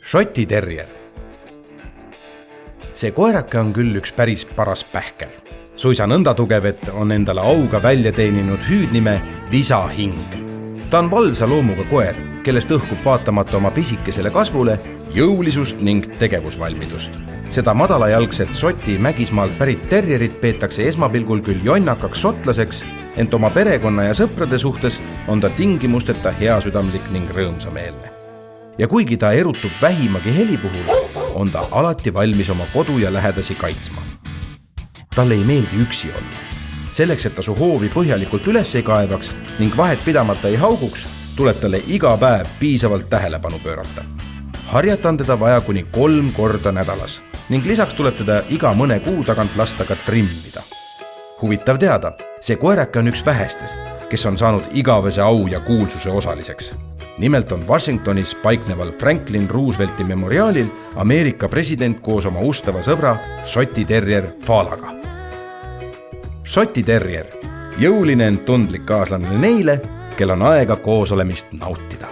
Šoti terrier. See koerake on küll üks päris paras pähkel. Suisa nõnda tugev, et on endale auga välja teeninud hüüdnime Visahing. Ta on valvsa loomuga koer, kellest õhkub vaatamata oma pisikesele kasvule jõulisust ning tegevusvalmidust. Seda madalajalgset Šoti mägismaalt pärit terrierit peetakse esmapilgul küll jonnakaks šotlaseks, ent oma perekonna ja sõprade suhtes on ta tingimusteta heasüdamlik ning rõõmsameelne. Ja kuigi ta erutub vähimagi heli puhul, on ta alati valmis oma kodu ja lähedasi kaitsma. Talle ei meeldi üksi olla. Selleks, et ta su hoovi põhjalikult üles ei kaevaks ning vahet pidamata ei hauguks, tuleb talle iga päev piisavalt tähelepanu pöörata. Harjatan teda vaja kuni 3 korda nädalas ning lisaks tuleb teda iga mõne kuu tagant lasta ka trimmida. Huvitav teada, see koerake on üks vähestest, kes on saanud igavese au ja kuulsuse osaliseks. Nimelt on Washingtonis paikneval Franklin Roosevelti memoriaalil Ameerika president koos oma ustava sõbra Šoti terrier Falaga. Šoti terrier, jõuline ent tundlik kaaslane neile, kel on aega koos olemist nautida.